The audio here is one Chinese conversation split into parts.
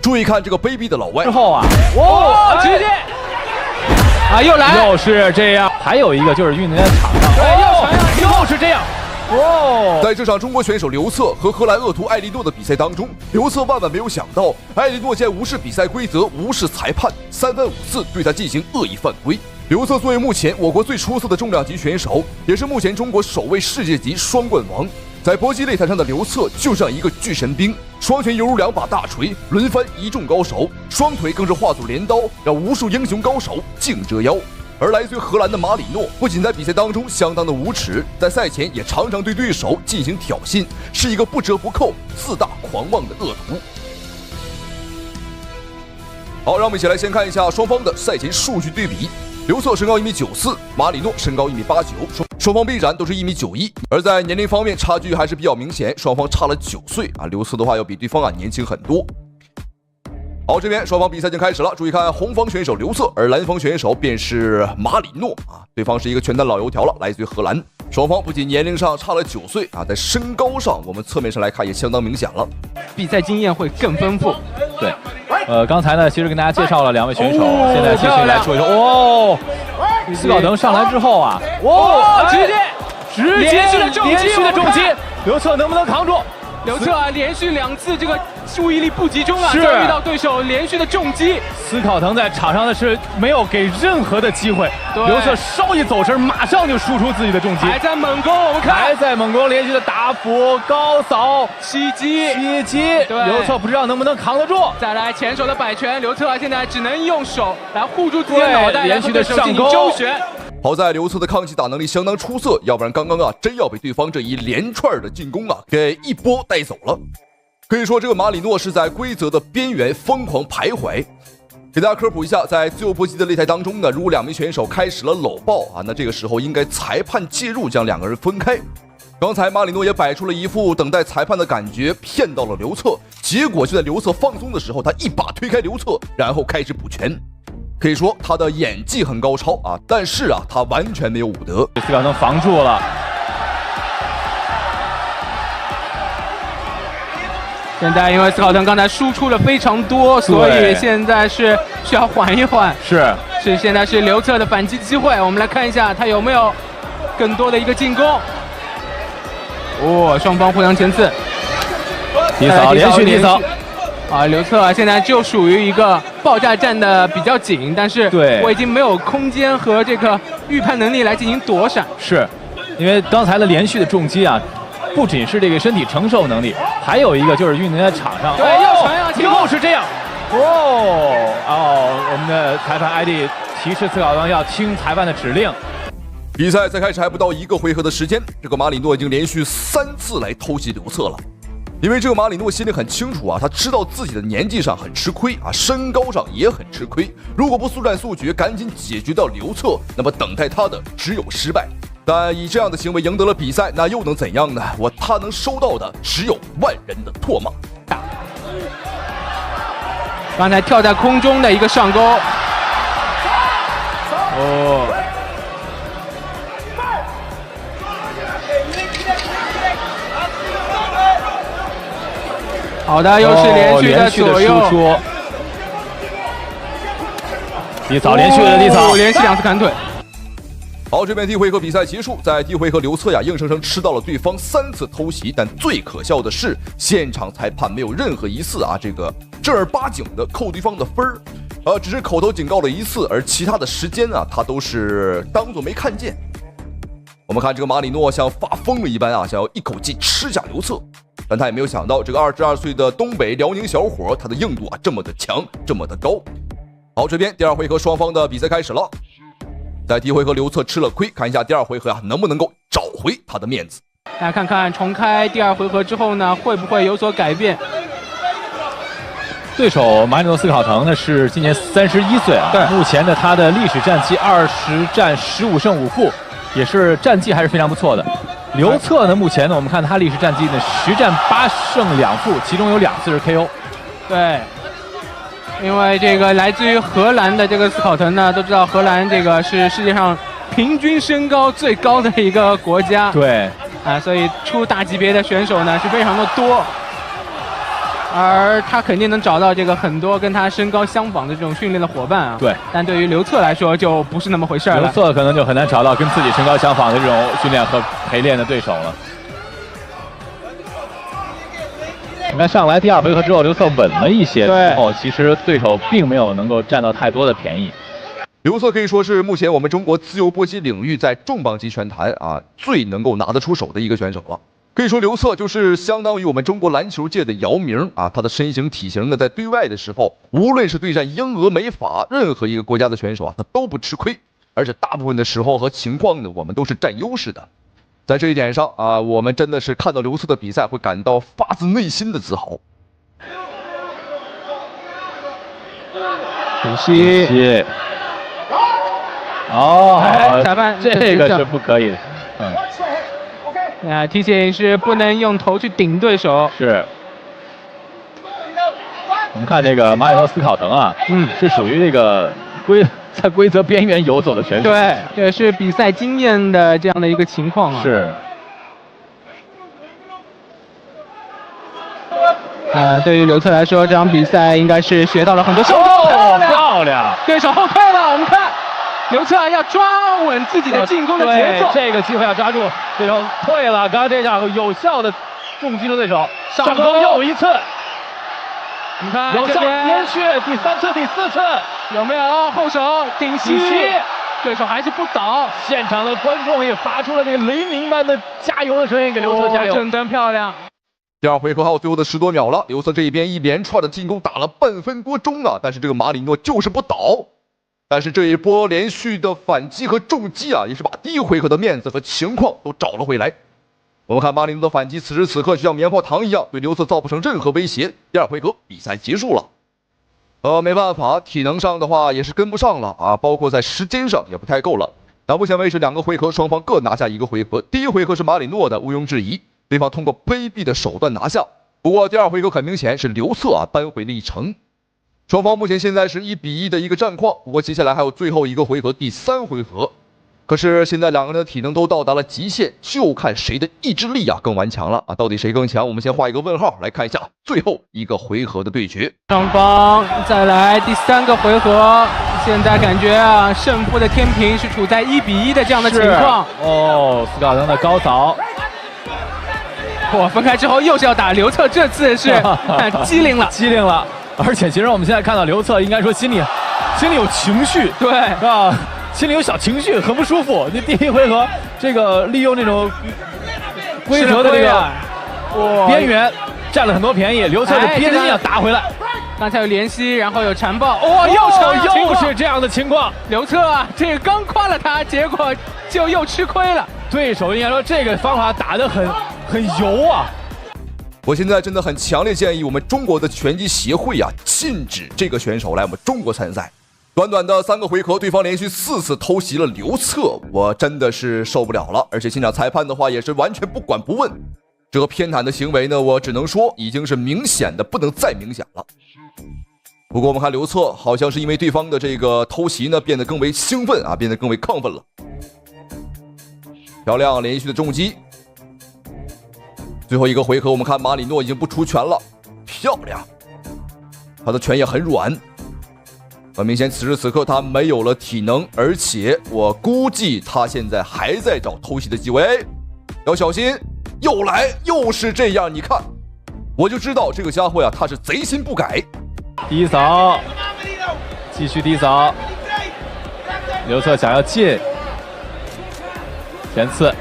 注意看这个卑鄙的老外之后啊，直接又来，又是这样。还有一个就是运动员场上，又是这样。在这场中国选手刘策和荷兰恶徒埃利诺的比赛当中，刘策万万没有想到，埃利诺竟无视比赛规则，无视裁判，三番五次对他进行恶意犯规。刘策作为目前我国最出色的重量级选手，也是目前中国首位世界级双冠王。在搏击擂台上的刘策就像一个巨神兵，双拳犹如两把大锤，轮番一众高手，双腿更是化作镰刀，让无数英雄高手竞折腰。而来自于荷兰的马里诺，不仅在比赛当中相当的无耻，在赛前也常常对对手进行挑衅，是一个不折不扣、自大狂妄的恶徒。好，让我们一起来先看一下双方的赛前数据对比。刘策身高1.94米，马里诺身高1.89米，双方臂展都是1.91米，而在年龄方面差距还是比较明显，双方差了9岁啊。刘策的话要比对方年轻很多。好，这边双方比赛已经开始了，注意看红方选手刘策，而蓝方选手便是马里诺啊，对方是一个拳坛老油条了，来自于荷兰。双方不仅年龄上差了9岁啊，在身高上我们侧面上来看也相当明显了，比赛经验会更丰富。对，刚才呢其实跟大家介绍了2位选手，现在继续来说一说。斯考滕上来之后啊，直接连续的重击，刘策能不能扛住？刘策连续2次这个注意力不集中就遇到对手连续的重击。斯考滕在场上的是没有给任何的机会，刘策稍一走神，马上就输出自己的重击，还在猛攻，我们看还在猛攻，连续的打斧、高扫、袭击，刘策不知道能不能扛得住。再来前手的摆拳，刘策现在只能用手来护住自己的脑袋，连续的上勾周旋。好在刘策的抗击打能力相当出色，要不然刚刚真要被对方这一连串的进攻给一波带走了。可以说这个马里诺是在规则的边缘疯狂徘徊。给大家科普一下，在自由搏击的擂台当中呢，如果2名选手开始了搂抱那这个时候应该裁判介入将2个人分开。刚才马里诺也摆出了一副等待裁判的感觉，骗到了刘策，结果就在刘策放松的时候，他一把推开刘策，然后开始补拳。可以说他的演技很高超但是他完全没有武德。斯考滕防住了。现在因为斯考滕刚才输出了非常多，所以现在是需要缓一缓。现在是刘策的反击机会，我们来看一下他有没有更多的一个进攻。双方互相前刺，低扫，连续低扫。刘策现在就属于一个爆炸站的比较紧，但是我已经没有空间和这个预判能力来进行躲闪。是因为刚才的连续的重击不仅是这个身体承受能力，还有一个就是运动员场上又是这样。我们的裁判艾迪提示斯考滕要听裁判的指令。比赛才开始还不到1个回合的时间，这个马里诺已经连续3次来偷袭刘策了。因为这个马里诺心里很清楚他知道自己的年纪上很吃亏身高上也很吃亏。如果不速战速决，赶紧解决掉刘策，那么等待他的只有失败。但以这样的行为赢得了比赛，那又能怎样呢？他能收到的只有万人的唾骂。刚才跳在空中的一个上勾。好的，又是连续的左右输出，低扫，连续的低扫，连续2次砍腿。好，这边第1回合比赛结束，在第1回合刘策硬生生吃到了对方3次偷袭，但最可笑的是，现场裁判没有任何一次这个正儿八经的扣对方的分儿，只是口头警告了1次，而其他的时间他都是当作没看见。我们看这个马里诺像发疯了一般想要一口气吃下刘策。但他也没有想到，这个22岁的东北辽宁小伙，他的硬度这么的强，这么的高。好，这边第2回合双方的比赛开始了。在第1回合刘策吃了亏，看一下第2回合能不能够找回他的面子。大家看看重开第2回合之后呢，会不会有所改变？对手马里诺斯考滕呢是今年31岁目前的他的历史战绩20战15胜5负，也是战绩还是非常不错的。刘策呢，目前呢，我们看他历史战绩呢10战8胜2负，其中有2次是 KO。对，因为这个来自于荷兰的这个斯考滕呢，都知道荷兰这个是世界上平均身高最高的一个国家。对，所以出大级别的选手呢是非常的多。而他肯定能找到这个很多跟他身高相仿的这种训练的伙伴啊。对，但对于刘策来说就不是那么回事了。刘策可能就很难找到跟自己身高相仿的这种训练和陪练的对手了。你看上来第2回合之后，刘策稳了一些，之后其实对手并没有能够占到太多的便宜。刘策可以说是目前我们中国自由搏击领域在重磅级拳坛啊最能够拿得出手的一个选手了。可以说刘策就是相当于我们中国篮球界的姚明啊，他的身形体型呢，在对外的时候，无论是对战英俄美法任何一个国家的选手啊，他都不吃亏，而且大部分的时候和情况呢，我们都是占优势的。在这一点上啊，我们真的是看到刘策的比赛会感到发自内心的自豪。可惜。哦，裁判这个是不可以的。提醒是不能用头去顶对手。是。我们看这个马里诺斯考滕啊，是属于这个在规则边缘游走的选手。对，这是比赛经验的这样的一个情况啊。是。对于刘策来说，这场比赛应该是学到了很多。漂亮！对手后退了，我们看。刘策要抓稳自己的进攻的节奏，这个机会要抓住。对手退了，刚刚这下有效的重击了对手，上攻又一次。你看，有效连续第3次、第4次，有没有后手顶膝？对手还是不倒。现场的观众也发出了这个雷鸣般的加油的声音，给刘策加油！真漂亮。第2回合还有最后的10多秒了，刘策这一边一连串的进攻打了半分多钟啊，但是这个马里诺就是不倒。但是这一波连续的反击和重击啊，也是把第1回合的面子和情况都找了回来。我们看马里诺的反击，此时此刻就像棉花糖一样，对刘策造不成任何威胁。第2回合比赛结束了。没办法，体能上的话也是跟不上了啊，包括在时间上也不太够了。到目前为止2个回合，双方各拿下1个回合。第1回合是马里诺的，毋庸置疑，对方通过卑鄙的手段拿下。不过第2回合很明显是刘策啊扳回了一城。双方目前现在是1比1的一个战况，不过接下来还有最后1个回合，第3回合。可是现在2个人的体能都到达了极限，就看谁的意志力啊更顽强了啊！到底谁更强？我们先画一个问号，来看一下最后1个回合的对决。双方再来第3个回合，现在感觉啊胜负的天平是处在1比1的这样的情况。斯考滕的高扫。分开之后又是要打刘策，这次是机灵了。而且其实我们现在看到刘策，应该说心里有情绪，对啊，心里有小情绪，很不舒服。你第1回合这个利用这种规则的这个边缘占了很多便宜，刘策的边要打回来。刚才有连吸，然后有缠抱，又是这样的情况。刘策啊，这个刚夸了他，结果就又吃亏了。对手应该说这个方法打得很油啊。我现在真的很强烈建议我们中国的拳击协会啊，禁止这个选手来我们中国参赛。短短的3个回合，对方连续4次偷袭了刘策，我真的是受不了了。而且现场裁判的话也是完全不管不问，这个偏袒的行为呢，我只能说已经是明显的不能再明显了。不过我们看刘策好像是因为对方的这个偷袭呢，变得更为兴奋啊，变得更为亢奋了。漂亮，连续的重击。最后1个回合，我们看马里诺已经不出拳了，漂亮，他的拳也很软。很明显，此时此刻他没有了体能，而且我估计他现在还在找偷袭的机会，要小心。又来，又是这样，你看，我就知道这个家伙呀，他是贼心不改。低扫，继续低扫，刘策想要进，前刺。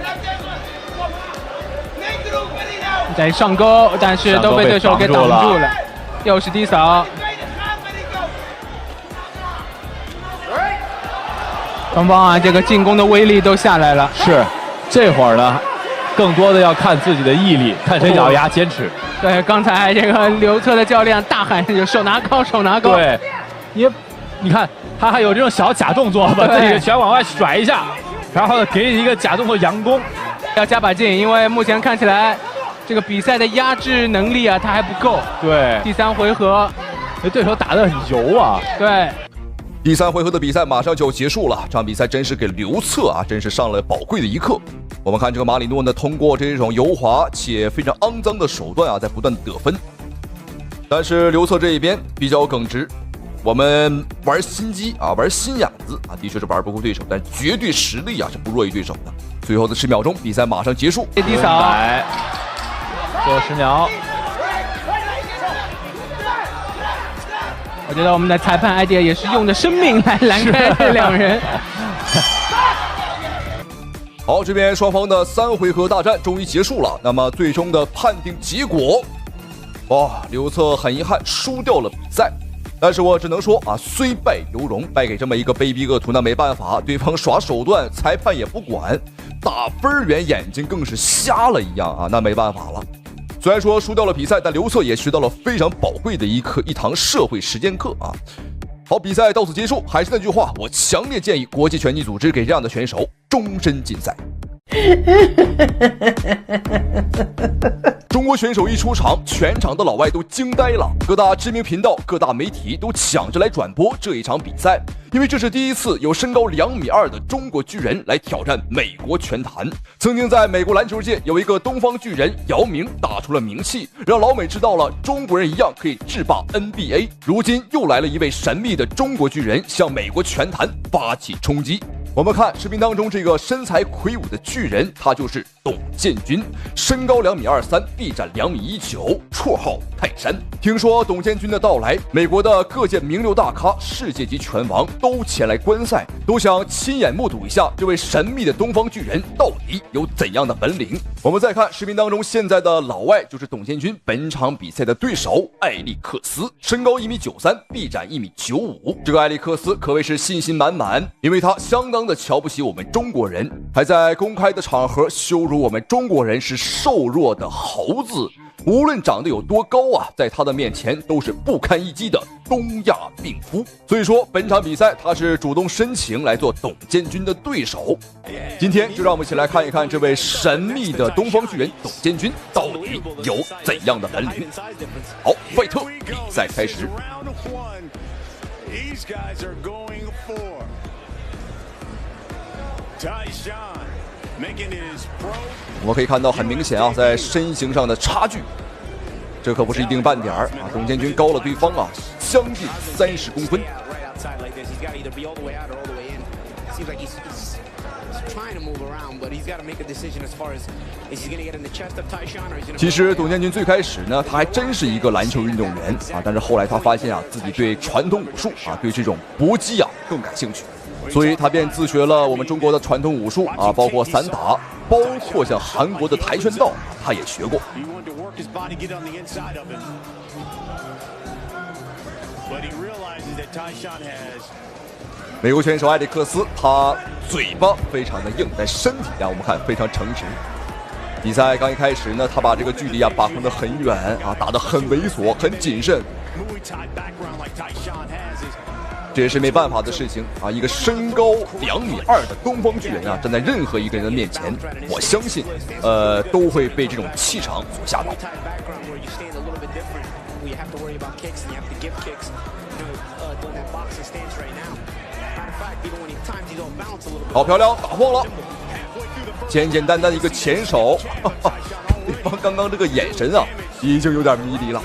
在上钩，但是都被对手给挡住了。又是低扫。双方啊，这个进攻的威力都下来了。是，这会儿呢，更多的要看自己的毅力，看谁咬牙坚持。对，刚才这个刘策的教练大喊就手拿高，手拿高。对，你看他还有这种小假动作，把自己的拳往外甩一下，然后给一个假动作佯攻。要加把劲，因为目前看起来这个比赛的压制能力啊，他还不够。对，第3回合，对手打得很油啊。对。第3回合的比赛马上就要结束了，这场比赛真是给刘策啊，真是上了宝贵的一课。我们看这个马里诺呢，通过这种油滑且非常肮脏的手段啊，在不断得分。但是刘策这一边比较耿直，我们玩心机啊，玩心眼子啊，的确是玩不过对手，但绝对实力啊是不弱于对手的。最后的10秒钟，比赛马上结束。低扫，最后10秒。我觉得我们的裁判 idea 也是用的生命来拦开这两人。好，这边双方的3回合大战终于结束了。那么最终的判定结果，哇，刘策很遗憾输掉了比赛。但是我只能说啊，虽败犹荣，败给这么一个卑鄙恶徒那没办法，对方耍手段，裁判也不管，打分员眼睛更是瞎了一样啊，那没办法了。虽然说输掉了比赛，但刘策也学到了非常宝贵的一堂社会实践课啊。好，比赛到此结束。还是那句话，我强烈建议国际拳击组织给这样的选手终身禁赛。中国选手一出场，全场的老外都惊呆了，各大知名频道、各大媒体都抢着来转播这一场比赛，因为这是第一次有身高2.2米的中国巨人来挑战美国拳坛。曾经在美国篮球界有一个东方巨人姚明打出了名气，让老美知道了中国人一样可以制霸 NBA。如今又来了一位神秘的中国巨人，向美国拳坛发起冲击。我们看视频当中这个身材魁梧的巨人，他就是董建军，身高2.23米，臂展2.19米，绰号泰山。听说董建军的到来，美国的各界名流大咖、世界级拳王都前来观赛，都想亲眼目睹一下这位神秘的东方巨人到底有怎样的本领。我们再看视频当中现在的老外，就是董建军本场比赛的对手艾利克斯，身高1.93米，臂展1.95米。这个艾利克斯可谓是信心满满，因为他相当的瞧不起我们中国人，还在公开的场合羞辱我们中国人是瘦弱的猴子。无论长得有多高啊，在他的面前都是不堪一击的东亚病夫。所以说本场比赛他是主动申请来做董建军的对手。今天就让我们一起来看一看这位神秘的东方巨人董建军到底有怎样的本领。好，费特，比赛开始。我们可以看到很明显啊，在身形上的差距，这可不是一丁半点儿啊！董建军高了对方啊将近30公分。其实董建军最开始呢，他还真是一个篮球运动员啊，但是后来他发现啊，自己对传统武术啊，对这种搏击啊更感兴趣。所以他便自学了我们中国的传统武术啊，包括散打，包括像韩国的跆拳道，他也学过。美国选手艾利克斯，他嘴巴非常的硬，但身体啊，我们看非常诚实。比赛刚一开始呢，他把这个距离啊把控得很远啊，打得很猥琐，很谨慎。这也是没办法的事情啊！一个身高2.2米的东方巨人啊，站在任何一个人的面前，我相信，都会被这种气场所吓到。好漂亮，打晃了，简简单单的一个前手，对方刚刚这个眼神啊，已经有点迷离了。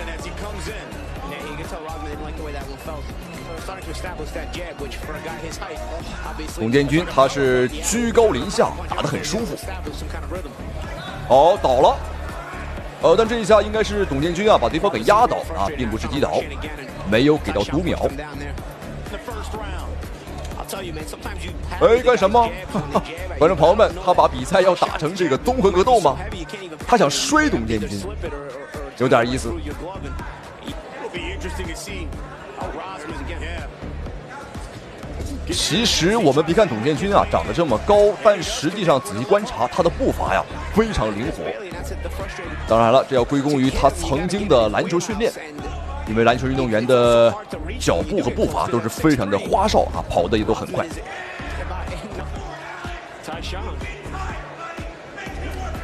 董建军他是居高临下，打得很舒服。好，倒了。但这一下应该是董建军啊把对方给压倒啊，并不是击倒，没有给到读秒。哎，干什么？观众朋友们，他把比赛要打成这个综合格斗吗？他想摔董建军，有点意思。其实我们别看董建军啊长得这么高，但实际上仔细观察他的步伐呀非常灵活。当然了，这要归功于他曾经的篮球训练，因为篮球运动员的脚步和步伐都是非常的花哨啊，跑得也都很快。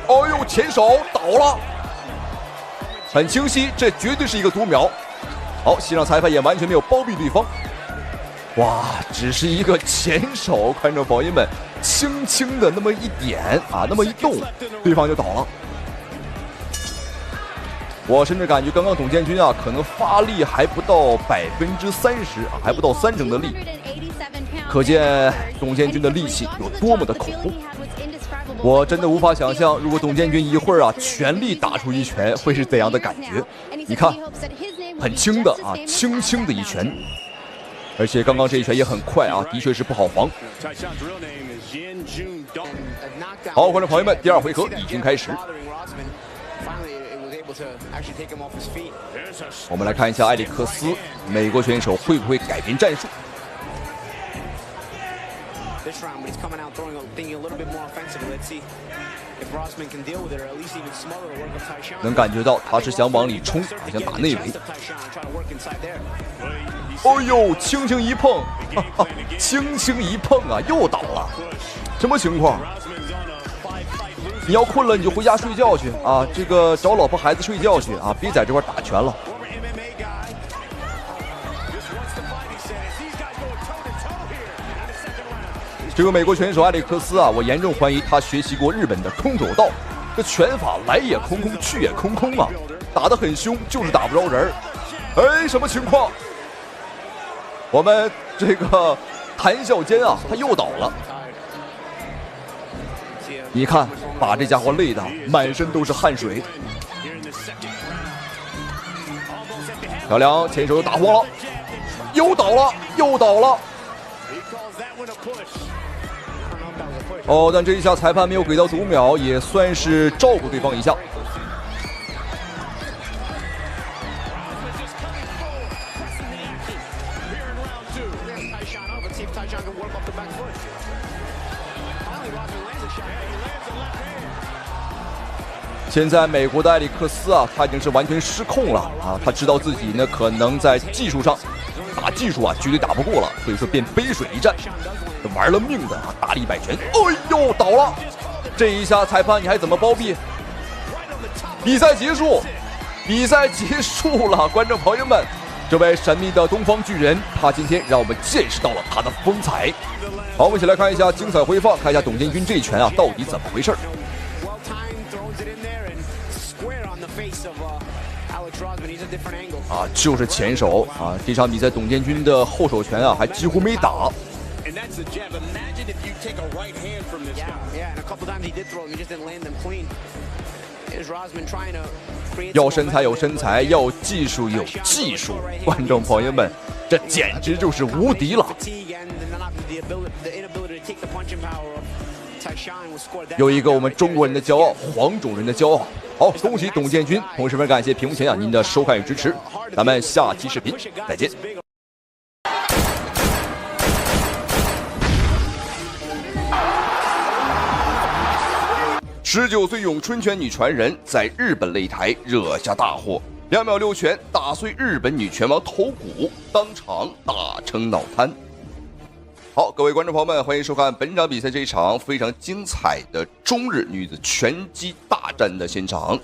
哦呦，前手倒了，很清晰，这绝对是一个读秒。好，现场裁判也完全没有包庇对方。哇，只是一个前手，观众朋友们，轻轻的那么一点啊，那么一动，对方就倒了。我甚至感觉刚刚董建军啊，可能发力还不到30%啊，还不到30%的力，可见董建军的力气有多么的恐怖。我真的无法想象，如果董建军一会儿啊全力打出一拳，会是怎样的感觉。你看，很轻的啊，轻轻的一拳，而且刚刚这一拳也很快啊，的确是不好防。好，观众朋友们，第2回合已经开始。我们来看一下埃里克斯，美国选手会不会改变战术？能感觉到他是想往里冲，想打内围。哦呦，轻轻一碰，哈哈，轻轻一碰啊，又倒了，什么情况？你要困了你就回家睡觉去啊，这个找老婆孩子睡觉去啊，别在这块打拳了。这个美国选手埃里克斯啊，我严重怀疑他学习过日本的空手道，这拳法来也空空，去也空空啊，打得很凶，就是打不着人。哎，什么情况？我们这个谈笑间啊，他又倒了。你看，把这家伙累得满身都是汗水。漂亮，前手又打慌了，又倒了，又倒了。哦，但这一下裁判没有给到读秒，也算是照顾对方一下。现在美国的埃里克斯啊，他已经是完全失控了啊！他知道自己呢可能在技术上打技术啊绝对打不过了，所以说便背水一战，玩了命的啊打了100拳。哎呦，倒了！这一下裁判你还怎么包庇？比赛结束，比赛结束了，观众朋友们，这位神秘的东方巨人，他今天让我们见识到了他的风采。好，我们一起来看一下精彩回放，看一下董建军这一拳啊到底怎么回事。啊，就是前手啊！这场比赛董建军的后手拳啊，还几乎没打。要身材有身材，要技术有技术，观众朋友们，这简直就是无敌了！有一个我们中国人的骄傲，黄种人的骄傲。好，恭喜董建军，同时非常感谢屏幕前您的收看与支持，咱们下期视频再见。19岁咏春拳女传人在日本擂台惹下大祸，2秒6拳打碎日本女拳王头骨，当场打成脑瘫。好，各位观众朋友们，欢迎收看本场比赛这一场非常精彩的中日女子拳击大战的现场。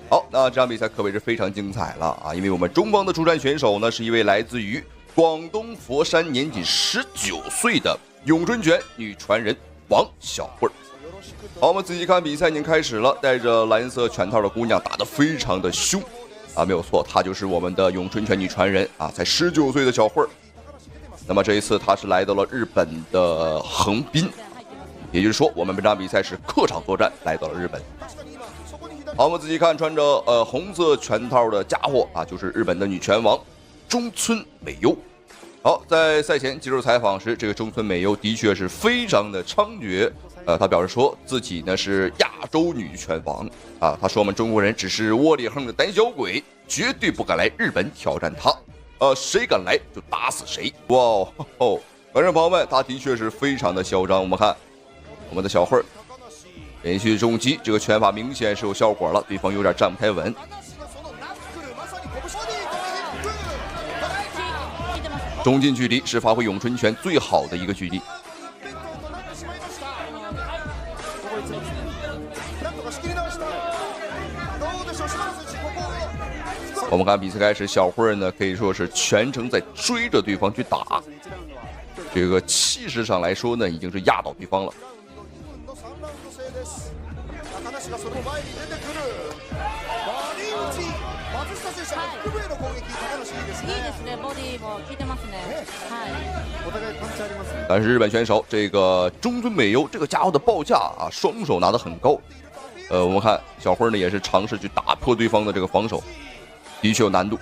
好，那这场比赛可谓是非常精彩了啊！因为我们中方的出战选手呢，是一位来自于广东佛山年仅19岁的咏春拳女传人王小慧。好，我们仔细看比赛已经开始了，带着蓝色拳套的姑娘打得非常的凶啊，没有错，她就是我们的咏春拳女传人啊，才19岁的小慧。那么这一次他是来到了日本的横滨，也就是说我们本场比赛是客场作战，来到了日本。好，我们仔细看穿着红色拳套的家伙啊，就是日本的女拳王中村美优。好，在赛前接受采访时，这个中村美优的确是非常的猖獗，他表示说自己呢是亚洲女拳王啊，他说我们中国人只是窝里横的胆小鬼，绝对不敢来日本挑战他。谁敢来就打死谁！哇哦，观众朋友们，他的确是非常的嚣张。我们看我们的小慧连续重击，这个拳法明显是有效果了，对方有点站不太稳。中近距离是发挥咏春拳最好的一个距离。我们看比赛开始，小慧呢可以说是全程在追着对方去打，这个气势上来说呢，已经是压倒对方了。但是日本选手这个中村美优这个家伙的报价啊，双手拿得很高。我们看小辉呢也是尝试去打破对方的这个防守，的确有难度，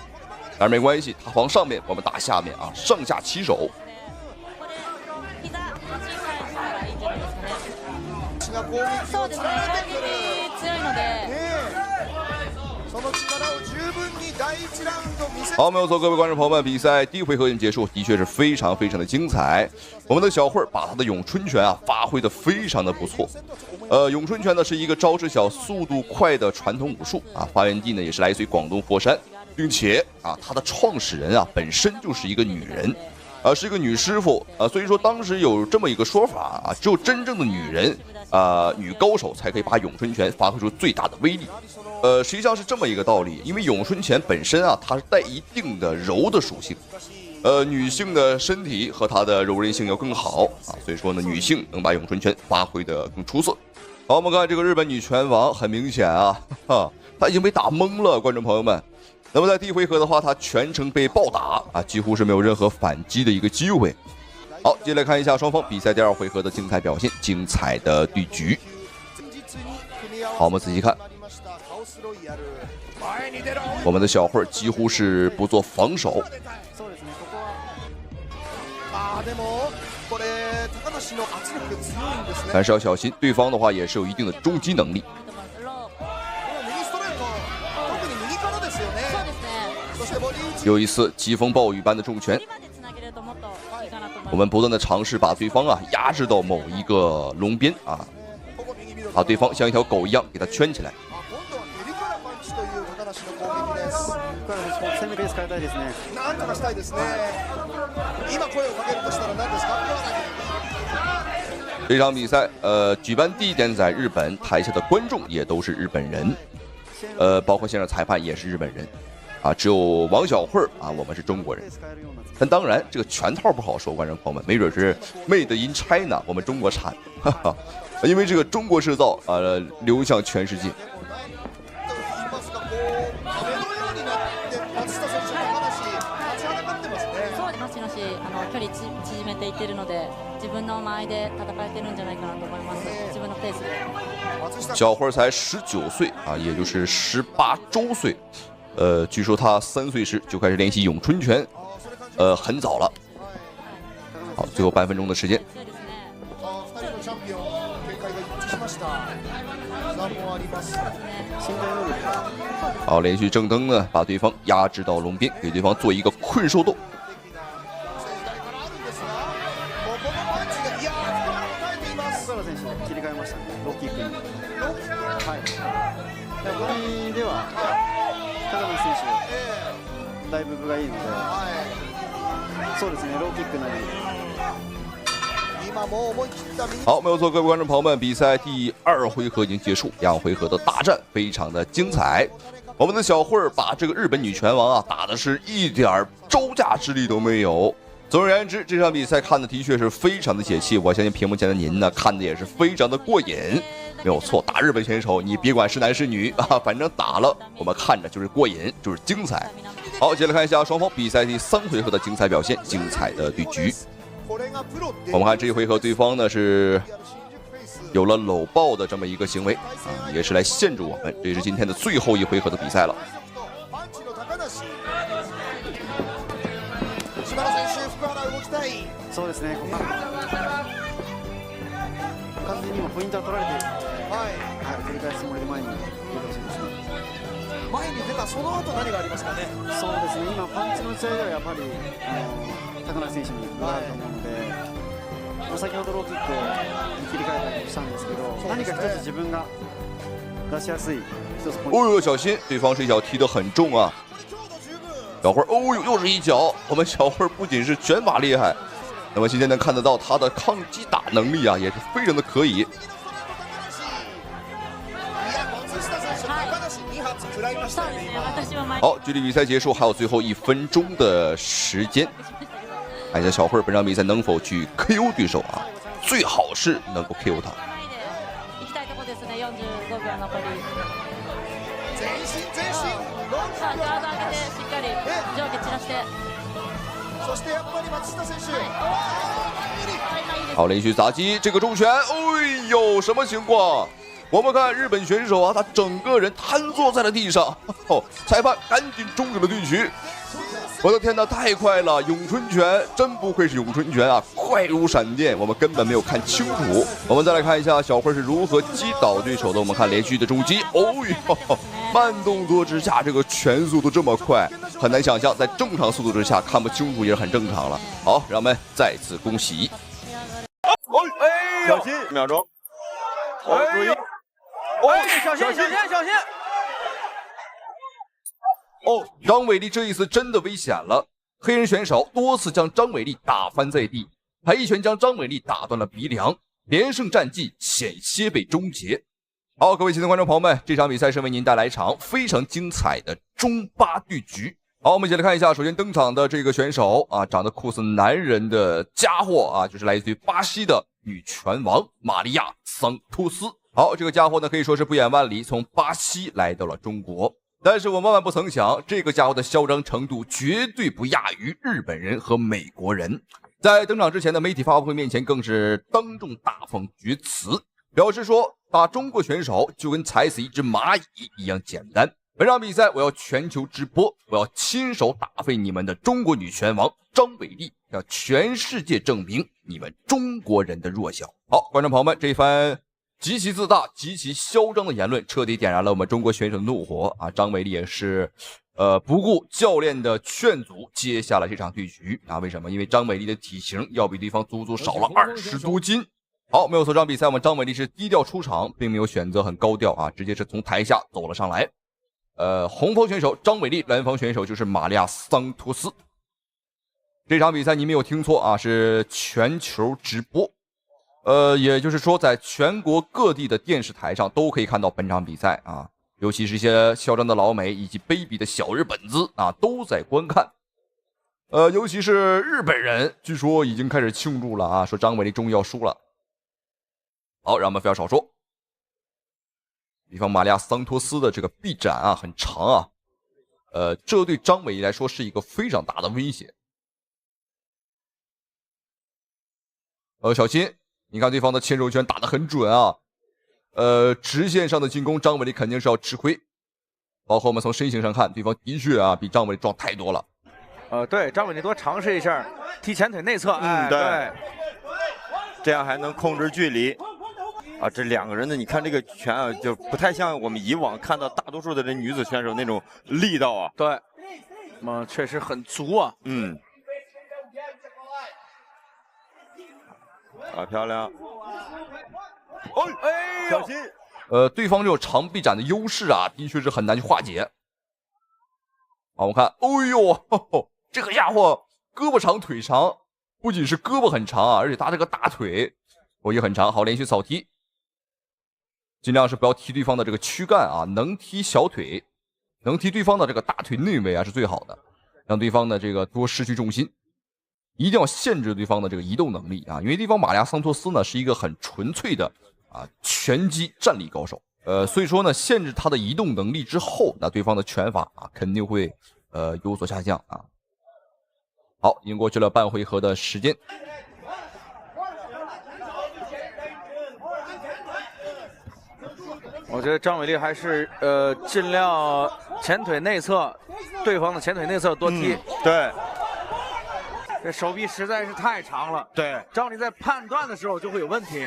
但是没关系，他防上面，我们打下面啊，上下齐手。そうですね、攻撃強いので。好，没有错，各位观众朋友们，比赛第一回合已经结束，的确是非常非常的精彩。我们的小慧把她的咏春拳啊发挥的非常的不错。咏春拳呢是一个招式小、速度快的传统武术啊，发源地呢也是来自于广东佛山，并且啊，它的创始人啊本身就是一个女人。是一个女师傅啊，所以说当时有这么一个说法啊，只有真正的女人女高手才可以把咏春拳发挥出最大的威力。实际上是这么一个道理，因为咏春拳本身啊，它是带一定的柔的属性，女性的身体和她的柔韧性要更好啊，所以说呢，女性能把咏春拳发挥得更出色。好，我们看这个日本女拳王，很明显啊，她已经被打懵了，观众朋友们。那么在第一回合的话，他全程被暴打啊，几乎是没有任何反击的一个机会。好，接下来看一下双方比赛第二回合的精彩表现，精彩的对局。好，我们仔细看，我们的小慧几乎是不做防守，但是要小心，对方的话也是有一定的冲击能力。又一次疾风暴雨般的重拳，我们不断的尝试把对方啊压制到某一个笼边啊，把对方像一条狗一样给他圈起来。这场比赛举办地点在日本，台下的观众也都是日本人，包括现场裁判也是日本人。啊，只有王小慧啊，我们是中国人。但当然，这个拳套不好说，观众朋友们，没准是 Made in China， 我们中国产，哈哈，因为这个中国制造流向全世界。小慧才19岁啊，也就是18周岁。据说他3岁时就开始练习咏春拳，很早了。好，最后半分钟的时间。好，连续正蹬呢，把对方压制到笼边，给对方做一个困兽斗。だいぶ分がいいので、そうですね、ローキックなり。好，没有错，各位观众朋友们，比赛第2回合已经结束，2回合的大战非常的精彩。我们的小慧把这个日本女拳王啊打的是一点招架之力都没有。总而言之，这场比赛看的的确是非常的解气，我相信屏幕前的您呢看的也是非常的过瘾。没有错，打日本选手，你别管是男是女啊，反正打了，我们看着就是过瘾，就是精彩。好，接着看一下双方比赛第3回合的精彩表现，精彩的对局。我们看这一回合，对方呢是有了搂抱的这么一个行为啊，也是来限制我们。这是今天的最后一回合的比赛了。そうですね。完全にもポイントは取られているので、繰り返すつもりで前に出てほしいですね。前に出たその後何がありますかね。そうですね。今パンチの打ち合いではやっぱり高梨選手に分があると思うので、先ほどローキックに切り替えたりもしたんですけど、何か一つ自分が出しやすい一つポイント。哦呦，小心，对方这一脚踢得很重啊！小慧，哦呦，又是一脚。我们小慧不仅是拳法厉害。那么今天能看得到他的抗击打能力啊，也是非常的可以。好，距离比赛结束还有最后1分钟的时间，看一下小慧本场比赛能否去 KO 对手啊，最好是能够 KO 他。さあガード上げてしっかり上下散らして。そしてやっぱり松下選手。好，连续砸击这个重拳，哎呦，什么情况？我们看日本选手啊，他整个人瘫坐在了地上，裁判赶紧终止了对局。我的天哪，太快了！咏春拳真不愧是咏春拳啊，快如闪电，我们根本没有看清楚。我们再来看一下小慧是如何击倒对手的。我们看连续的重击，哦呦，慢动作之下，这个拳速度这么快，很难想象在正常速度之下看不清楚也是很正常了。好，让我们再次恭喜。哎，小心，1秒钟。注意。小心！哦，张伟丽这一次真的危险了，黑人选手多次将张伟丽打翻在地，还一拳将张伟丽打断了鼻梁，连胜战绩险些被终结。好，各位亲爱的观众朋友们，这场比赛是为您带来一场非常精彩的中巴对局。好，我们一起来看一下，首先登场的这个选手啊，长得酷似男人的家伙啊，就是来自于巴西的女拳王玛利亚·桑托斯。好，这个家伙呢可以说是不远万里从巴西来到了中国。但是我万万不曾想，这个家伙的嚣张程度绝对不亚于日本人和美国人。在登场之前的媒体发布会面前，更是当众大放厥词，表示说打中国选手就跟踩死一只蚂蚁一样简单。本场比赛我要全球直播，我要亲手打废你们的中国女拳王张伟丽，让全世界证明你们中国人的弱小。好，观众朋友们，这一番极其自大、极其嚣张的言论，彻底点燃了我们中国选手的怒火啊！张伟丽也是，不顾教练的劝阻，接下了这场对局啊！为什么？因为张伟丽的体型要比对方足足少了20多斤。好，没有错，这场比赛我们张伟丽是低调出场，并没有选择很高调啊，直接是从台下走了上来。红方选手张伟丽，蓝方选手就是玛利亚·桑托斯。这场比赛你没有听错啊，是全球直播。也就是说，在全国各地的电视台上都可以看到本场比赛啊，尤其是一些嚣张的老美以及卑鄙的小日本子啊，都在观看。尤其是日本人，据说已经开始庆祝了啊，说张伟丽终于要输了。好，让我们不要少说。比方玛利亚·桑托斯的这个臂展啊，很长啊，这对张伟丽来说是一个非常大的威胁。小心。你看对方的牵手拳打得很准啊，直线上的进攻张伟丽肯定是要吃亏，包括我们从身形上看，对方的确啊比张伟丽壮太多了。对，张伟丽多尝试一下踢前腿内侧，对，这样还能控制距离。啊，这两个人呢，你看这个拳啊，就不太像我们以往看到大多数的这女子选手那种力道啊。对，确实很足啊。啊，漂亮！哎，小心！对方这种长臂展的优势啊，的确是很难去化解。好，我看，哎呦，这个家伙胳膊长腿长，不仅是胳膊很长啊，而且他这个大腿也很长。好，连续扫踢，尽量是不要踢对方的这个躯干啊，能踢小腿，能踢对方的这个大腿内围啊是最好的，让对方的这个多失去重心。一定要限制对方的这个移动能力啊，因为对方玛利亚·桑托斯呢是一个很纯粹的拳击战力高手，所以说呢，限制他的移动能力之后，那对方的拳法啊肯定会有所下降啊。好，已经过去了半回合的时间。我觉得张伟丽还是尽量前腿内侧，对方的前腿内侧多踢。对。这手臂实在是太长了，对，张伟丽在判断的时候就会有问题，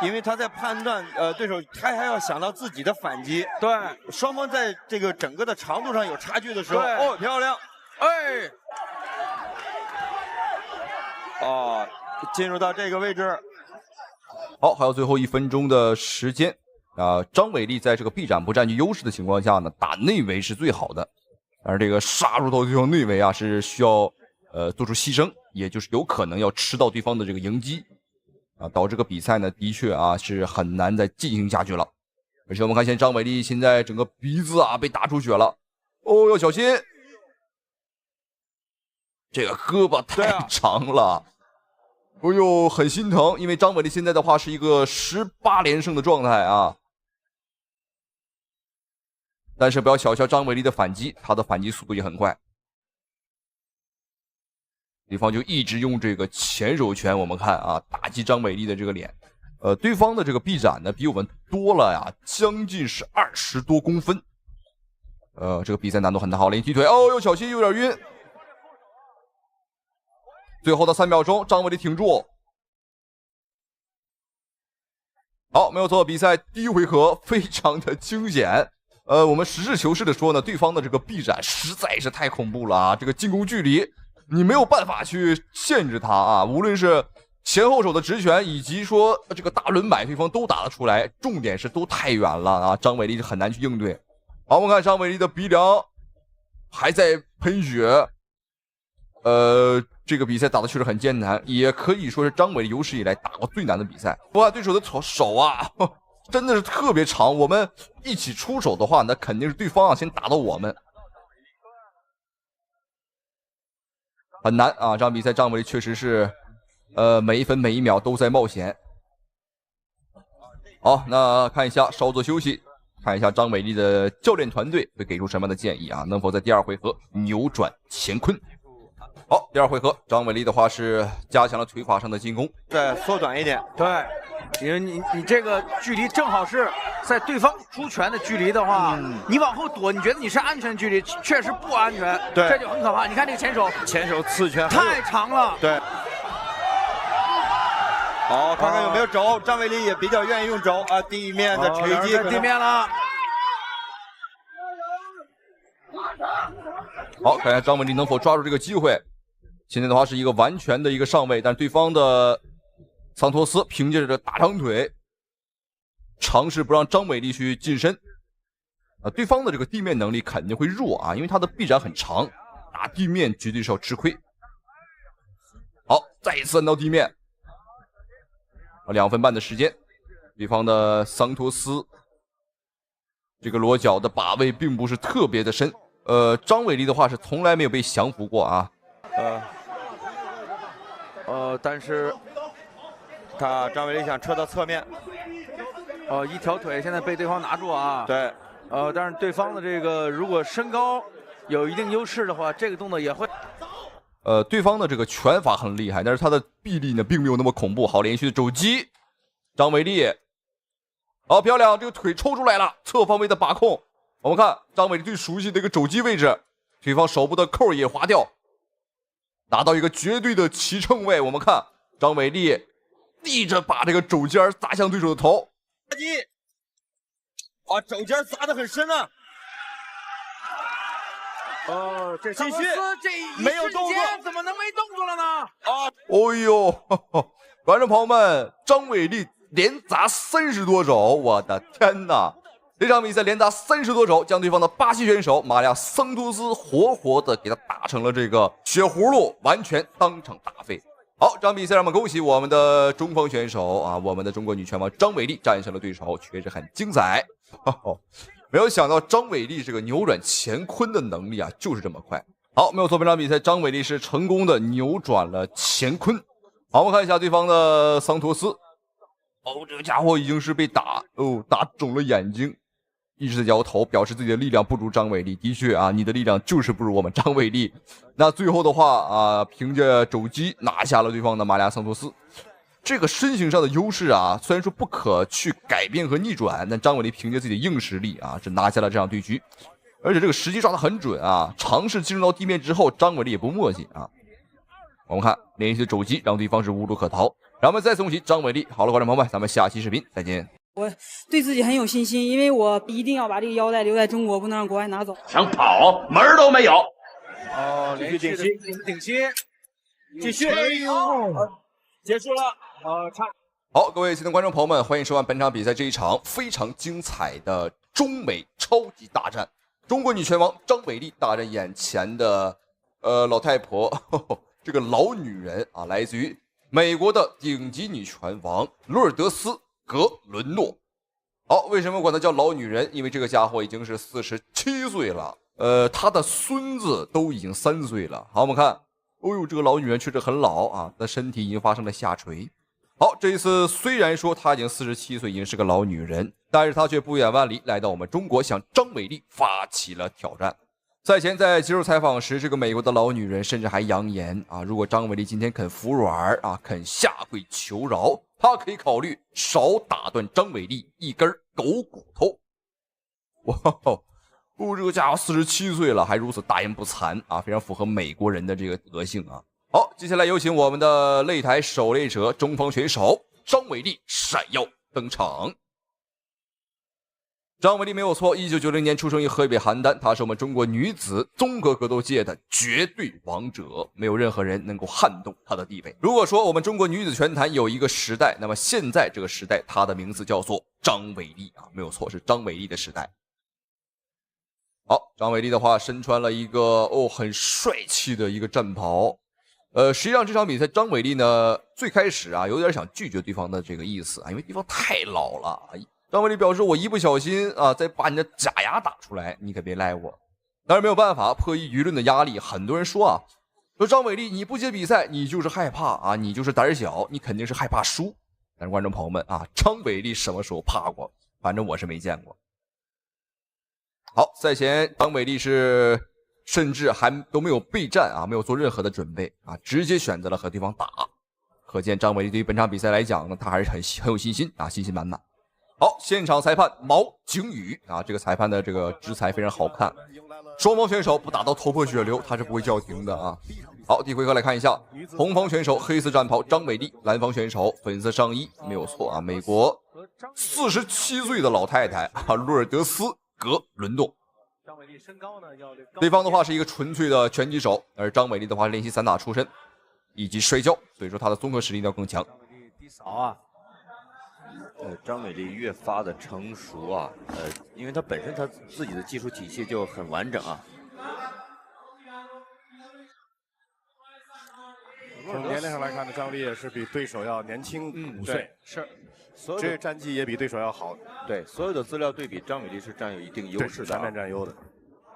因为他在判断对手，他还要想到自己的反击，对，双方在这个整个的长度上有差距的时候，哦，漂亮，进入到这个位置，好，还有最后1分钟的时间啊，张伟丽在这个臂展不占据优势的情况下呢，打内围是最好的。而这个杀入到对方内围啊，是需要做出牺牲，也就是有可能要吃到对方的这个迎击啊，导致这个比赛呢的确啊是很难再进行下去了。而且我们看现在张伟丽现在整个鼻子啊被打出血了，哦，要小心，这个胳膊太长了，哎呦很心疼，因为张伟丽现在的话是一个18连胜的状态啊。但是不要小瞧张伟丽的反击，他的反击速度也很快。对方就一直用这个前手拳，我们看啊，打击张伟丽的这个脸。对方的这个臂展呢，比我们多了呀，将近是20多公分。这个比赛难度很大。好，连踢腿，哦，又小心，有点晕。最后的3秒钟，张伟丽挺住。好，没有错，比赛第1回合非常的惊险。我们实事求是的说呢，对方的这个臂展实在是太恐怖了啊！这个进攻距离你没有办法去限制他啊，无论是前后手的直拳，以及说这个大轮摆，对方都打得出来，重点是都太远了啊，张伟丽是很难去应对。好，我们看张伟丽的鼻梁还在喷血，这个比赛打的确实很艰难，也可以说是张伟丽有史以来打过最难的比赛。哇，对手的手啊，真的是特别长，我们一起出手的话，那肯定是对方先打到我们，很难啊！这场比赛张伟丽确实是，每一分每一秒都在冒险。好，那看一下，稍作休息，看一下张伟丽的教练团队会给出什么样的建议啊？能否在第2回合扭转乾坤？好，第2回合，张伟丽的话是加强了腿法上的进攻，再缩短一点。对，因为你这个距离正好是在对方出拳的距离的话，你往后躲，你觉得你是安全距离，确实不安全，对，这就很可怕。你看这个前手刺拳太长了，对。好，看看有没有肘，张伟丽也比较愿意用肘啊，地面的锤击，地面了。好，看一下张伟丽能否抓住这个机会。现在的话是一个完全的一个上位，但对方的桑托斯凭借着大长腿，尝试不让张伟丽去近身。对方的这个地面能力肯定会弱啊，因为他的臂展很长，打地面绝对是要吃亏。好，再一次按到地面，2分半的时间，对方的桑托斯这个裸脚的把位并不是特别的深。张伟丽的话是从来没有被降服过啊。但是张伟丽想撤到侧面，一条腿现在被对方拿住啊。对，但是对方的这个如果身高有一定优势的话，这个动作也会。对方的这个拳法很厉害，但是他的臂力呢并没有那么恐怖。好，连续的肘击，张伟丽，好漂亮，这个腿抽出来了，侧方位的把控。我们看张伟丽最熟悉的一个肘击位置，对方手部的扣也滑掉，达到一个绝对的齐称位。我们看张伟丽立着把这个肘尖砸向对手的头，打击，啊，肘尖砸得很深啊。这继续，这没有动作，怎么能没动作了呢？啊，哦呦，观众朋友们，张伟丽连砸30多肘，我的天哪！这场比赛连砸30多肘，将对方的巴西选手玛利亚桑托斯活活的给他打成了这个血葫芦，完全当场打飞。好，这场比赛让我们恭喜我们的中方选手啊，我们的中国女拳王张伟丽战胜了对手，确实很精彩。没有想到张伟丽这个扭转乾坤的能力啊，就是这么快。好，没有错，本场比赛张伟丽是成功的扭转了乾坤。好，我们看一下对方的桑托斯。这个家伙已经是被打肿了眼睛，一直在摇头，表示自己的力量不如张伟丽。的确啊，你的力量就是不如我们张伟丽。那最后的话啊，凭借肘击拿下了对方的玛利亚桑托斯。这个身形上的优势啊，虽然说不可去改变和逆转，但张伟丽凭借自己的硬实力啊，是拿下了这场对局。而且这个时机抓得很准啊，尝试进入到地面之后，张伟丽也不墨迹啊。我们看连续的肘击让对方是无路可逃。让我们再次恭喜张伟丽。好了，观众朋友们，咱们下期视频再见。我对自己很有信心，因为我一定要把这个腰带留在中国，不能让国外拿走。想跑门儿都没有。继续顶膝，顶膝，继续，结束了。好，各位亲爱的观众朋友们，欢迎收看本场比赛这一场非常精彩的中美超级大战。中国女拳王张伟丽大战眼前的老太婆，这个老女人啊，来自于美国的顶级女拳王罗尔德斯·格伦诺。好，为什么管她叫老女人？因为这个家伙已经是47岁了，她的孙子都已经3岁了。好，我们看，这个老女人确实很老啊，她的身体已经发生了下垂。好，这一次虽然说她已经47岁，已经是个老女人，但是他却不远万里来到我们中国，向张伟丽发起了挑战。赛前在接受采访时，这个美国的老女人甚至还扬言啊，如果张伟丽今天肯服软啊，肯下跪求饶，他可以考虑少打断张伟丽一根狗骨头。哇，这个家伙47岁了，还如此大言不惭啊，非常符合美国人的这个德性啊。好，接下来有请我们的擂台狩猎者中方选手张伟丽闪耀登场。张伟丽没有错，1990年出生于河北邯郸，她是我们中国女子综合格斗界的绝对王者，没有任何人能够撼动她的地位。如果说我们中国女子拳坛有一个时代，那么现在这个时代，她的名字叫做张伟丽啊，没有错，是张伟丽的时代。好，张伟丽的话身穿了一个很帅气的一个战袍。实际上这场比赛张伟丽呢最开始啊有点想拒绝对方的这个意思啊，因为对方太老了。张伟丽表示我一不小心啊再把你的假牙打出来，你可别赖我。但是没有办法，迫于舆论的压力，很多人说张伟丽你不接比赛，你就是害怕啊，你就是胆小，你肯定是害怕输。但是观众朋友们啊，张伟丽什么时候怕过？反正我是没见过。好，赛前张伟丽是甚至还都没有备战啊，没有做任何的准备啊，直接选择了和对方打。可见张伟丽对于本场比赛来讲呢，他还是很有信心啊，信心满满。好，现场裁判毛景宇啊，这个裁判的这个执裁非常好看。双方选手不打到头破血流，他是不会叫停的啊。好，第一回合来看一下，红方选手黑色战袍张伟丽，蓝方选手粉色上衣，没有错啊，美国47岁的老太太啊，路尔德斯格伦动。张伟丽身高呢要对方的话是一个纯粹的拳击手，而张伟丽的话练习散打出身以及摔跤，所以说他的综合实力要更强。张伟丽低扫啊。张伟丽越发的成熟啊，因为他本身他自己的技术体系就很完整啊。从年龄上来看呢，张伟丽也是比对手要年轻5岁，是，职业战绩也比对手要好。对，所有的资料对比，张伟丽是占有一定优势的，全面占优的。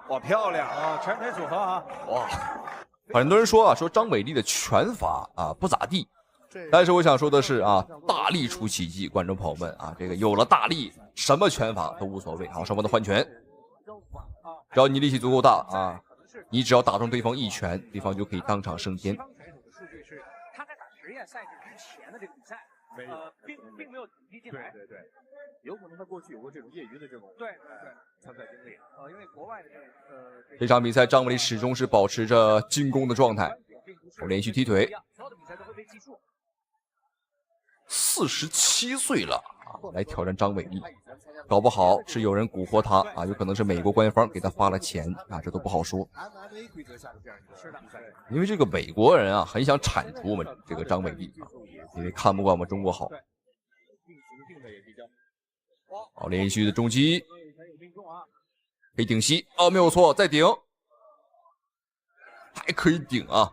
哇，漂亮啊，拳腿组合啊，哇！很多人说说张伟丽的拳法啊不咋地。但是我想说的是啊，大力出奇迹，观众朋友们啊，这个有了大力，什么拳法都无所谓。好，双方的换拳，只要你力气足够大啊，你只要打中对方一拳，对方就可以当场升天。数据是他在打职业赛事之前的这个比赛，并没有顶级进来。对，有可能他过去有过这种业余的这种参赛经历因为国外的这场比赛张伟丽始终是保持着进攻的状态，连续踢腿。所有的比赛都会被记述。47岁了啊，来挑战张伟丽，搞不好是有人蛊惑他啊，有可能是美国官方给他发了钱啊，这都不好说。因为这个美国人啊，很想铲除我们这个张伟丽啊，因为看不惯我们中国好。好，连续的中击，可以顶膝啊，没有错，再顶，还可以顶啊。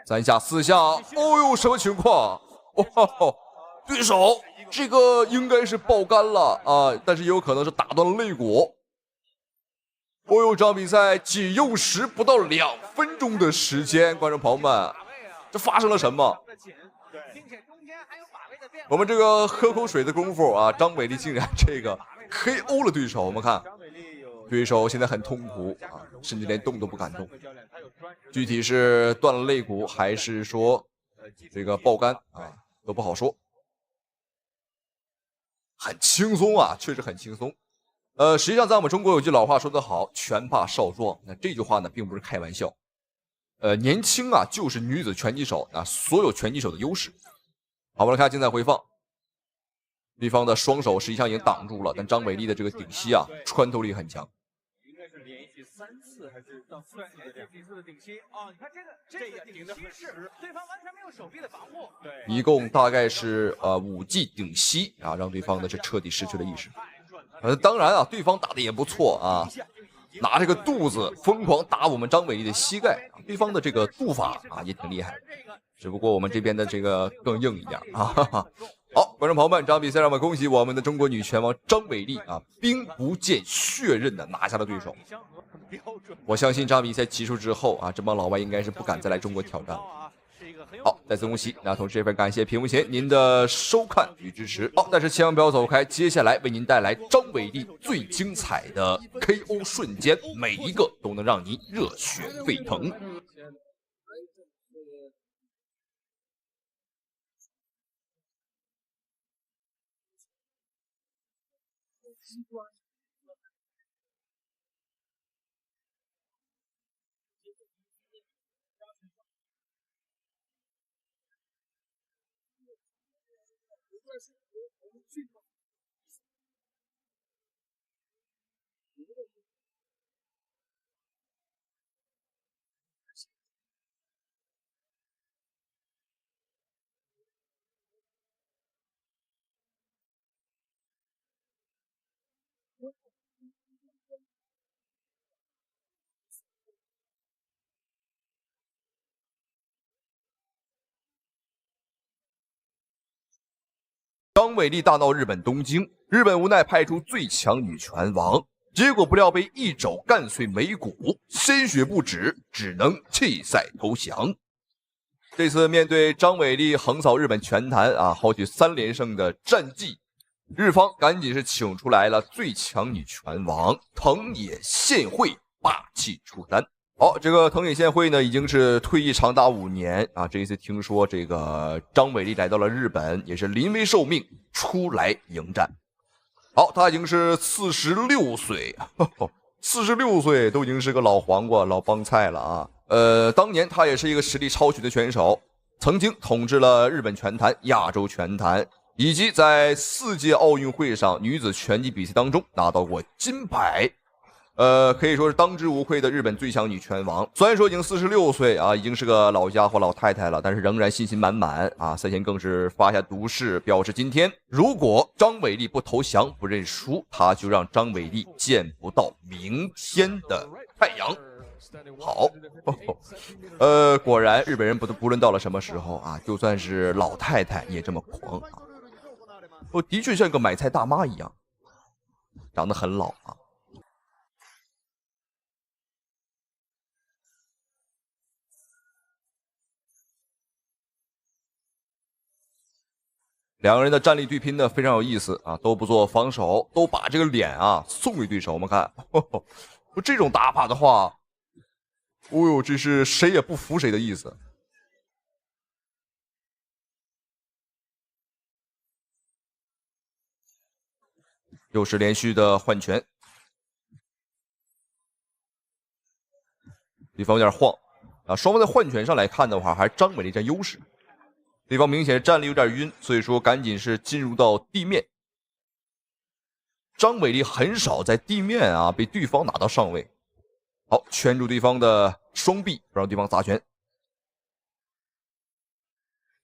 3下4下，什么情况？哇，对手这个应该是爆肝了啊，但是也有可能是打断了肋骨。这场比赛仅用时不到2分钟的时间，观众朋友们，这发生了什么？我们这个喝口水的功夫啊，张伟丽竟然这个 KO 了对手。我们看，对手现在很痛苦啊，甚至连动都不敢动。具体是断了肋骨，还是说这个爆肝啊，都不好说。很轻松啊，确实很轻松。实际上在我们中国有句老话说得好，拳怕少壮。那这句话呢，并不是开玩笑。年轻啊，就是女子拳击手啊，所有拳击手的优势。好，我们来看精彩回放。对方的双手实际上已经挡住了，但张伟丽的这个顶膝啊，穿透力很强。应该是连续3次还是到4次的几次的顶膝啊？你看这个顶膝是对方完全没有手臂的防护。对，一共大概是5记顶膝啊，让对方呢是彻底失去了意识。当然啊，对方打的也不错啊，拿这个肚子疯狂打我们张伟丽的膝盖，对方的这个肚法啊也挺厉害，只不过我们这边的这个更硬一点啊。哈哈。好，观众朋友们，这场比赛让我们恭喜我们的中国女拳王张伟丽啊，兵不见血刃的拿下了对手。我相信这场比赛结束之后啊，这帮老外应该是不敢再来中国挑战了。好，再次恭喜！那同时也非常感谢屏幕前您的收看与支持。好，但是千万不要走开，接下来为您带来张伟丽最精彩的 KO 瞬间，每一个都能让您热血沸腾。张伟丽大闹日本东京，日本无奈派出最强女拳王，结果不料被一肘干碎眉骨，鲜血不止，只能弃赛投降。这次面对张伟丽横扫日本拳坛啊，豪取3连胜的战绩，日方赶紧是请出来了最强女拳王藤野宪惠，霸气出山。好，这个藤野宪惠呢，已经是退役长达5年啊。这一次听说这个张伟丽来到了日本，也是临危受命出来迎战。好，他已经是46岁，46岁都已经是个老黄瓜、老帮菜了啊。当年他也是一个实力超群的选手，曾经统治了日本拳坛、亚洲拳坛，以及在4届奥运会上女子拳击比赛当中拿到过金牌。可以说是当之无愧的日本最强女拳王。虽然说已经46岁啊，已经是个老家伙、老太太了，但是仍然信心满满啊！赛前更是发下毒誓，表示今天如果张伟丽不投降、不认输，他就让张伟丽见不到明天的太阳。好，果然日本人不论到了什么时候啊，就算是老太太也这么狂啊！的确像个买菜大妈一样，长得很老啊。两个人的战力对拼呢非常有意思啊，都不做防守，都把这个脸啊送给对手。我们看，这种打法的话，哦呦，这是谁也不服谁的意思。又是连续的换拳，对方有点晃啊。双方在换拳上来看的话，还是张伟丽占优势。对方明显站立有点晕，所以说赶紧是进入到地面。张伟丽很少在地面啊被对方拿到上位。好，圈住对方的双臂，不让对方砸拳。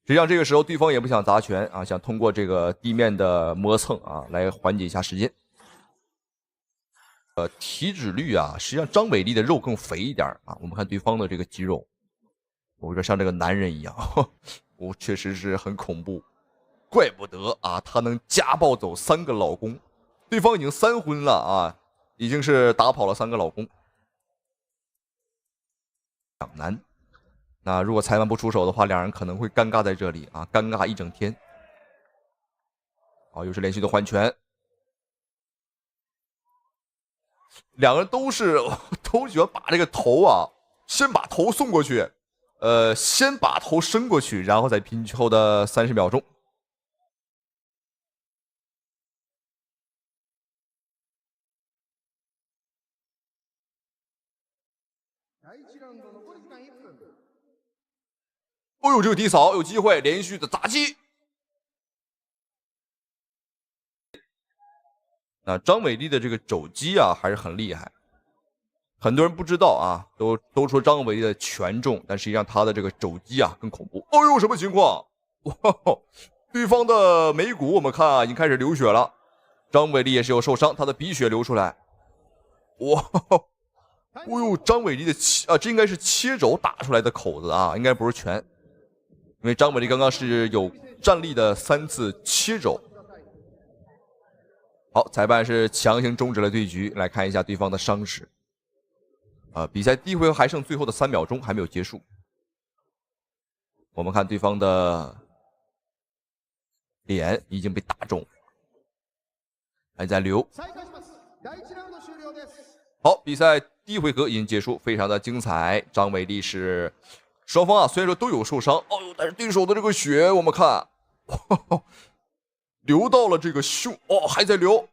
实际上这个时候对方也不想砸拳啊，想通过这个地面的磨蹭啊来缓解一下时间。体脂率啊，实际上张伟丽的肉更肥一点啊。我们看对方的这个肌肉，我说像这个男人一样。确实是很恐怖，怪不得啊，他能家暴走3个老公，对方已经3婚了啊，已经是打跑了3个老公。两难，那如果裁判不出手的话，两人可能会尴尬在这里啊，尴尬一整天。好，又是连续的换拳，两个人都喜欢把这个头啊，先把头送过去。先把头伸过去，然后再拼后的30秒钟。哦呦，这个低扫有机会，连续的砸击。那张伟丽的这个肘击啊，还是很厉害。很多人不知道啊，都说张伟丽的拳重，但实际上他的这个肘击啊更恐怖。哦呦，什么情况？哇，对方的眉骨我们看啊已经开始流血了，张伟丽也是有受伤，他的鼻血流出来。哇，哦呦，张伟丽的这应该是切肘打出来的口子啊，应该不是拳，因为张伟丽刚刚是有站立的3次切肘。好，裁判是强行终止了对局，来看一下对方的伤势。比赛第一回合还剩最后的3秒钟，还没有结束。我们看对方的脸已经被打中，还在流。好，比赛第一回合已经结束，非常的精彩。张伟丽是双方啊，虽然说都有受伤，哦呦，但是对手的这个血我们看，流到了这个胸，哦，还在流。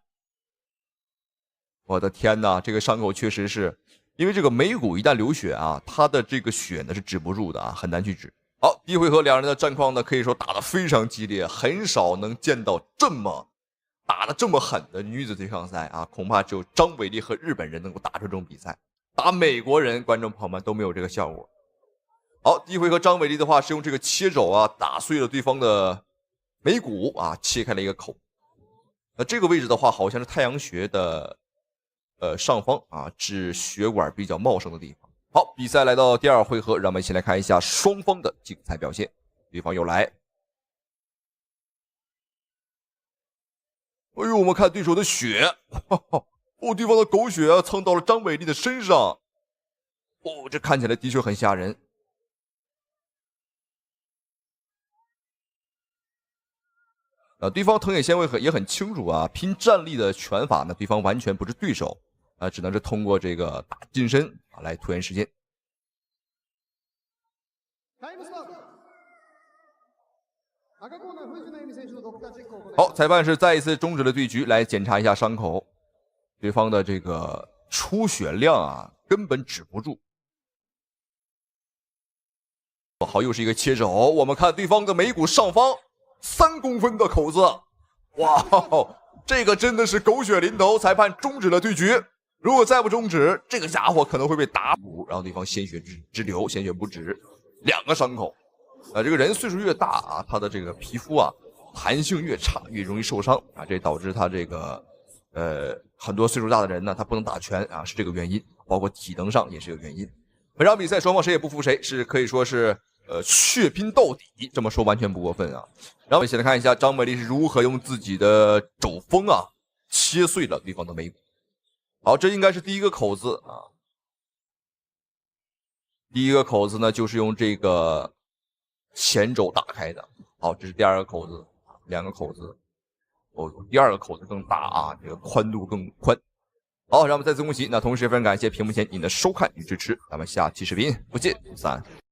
我的天哪，这个伤口确实是，因为这个眉骨一旦流血啊，它的这个血呢是止不住的啊，很难去止。好，第一回合两人的战况呢，可以说打得非常激烈，很少能见到这么打得这么狠的女子对抗赛啊，恐怕只有张伟丽和日本人能够打出这种比赛，打美国人，观众朋友们都没有这个效果。好，第一回合张伟丽的话是用这个切肘啊打碎了对方的眉骨啊，切开了一个口。那这个位置的话，好像是太阳穴的上方啊，指血管比较茂盛的地方。好，比赛来到第二回合，让我们一起来看一下双方的精彩表现。对方又来，哎呦，我们看对手的血，哦，对方的狗血啊蹭到了张伟丽的身上，哦，这看起来的确很吓人。对方藤野先卫也很清楚啊，拼战力的拳法呢，对方完全不是对手啊，只能是通过这个打近身啊来拖延时间。好，裁判是再一次终止了对局，来检查一下伤口。对方的这个出血量啊，根本止不住。好，又是一个切肘，我们看对方的眉骨上方3公分的口子，哇，这个真的是狗血淋头。裁判终止了对局，如果再不终止，这个家伙可能会被打补，然后对方鲜血直流，鲜血不止，2个伤口。这个人岁数越大啊，他的这个皮肤啊弹性越差，越容易受伤啊，这导致他这个很多岁数大的人呢，他不能打拳啊，是这个原因，包括体能上也是个原因。本场比赛双方谁也不服谁，是可以说是血拼到底，这么说完全不过分啊。然后我们先来看一下张伟丽是如何用自己的肘锋啊切碎了对方的眉骨。好，这应该是第一个口子啊。第一个口子呢，就是用这个前肘打开的。好，这是第二个口子，2个口子。哦，第二个口子更大啊，这个宽度更宽。好，让我们再次恭喜。那同时非常感谢屏幕前您的收看与支持，咱们下期视频不见不散。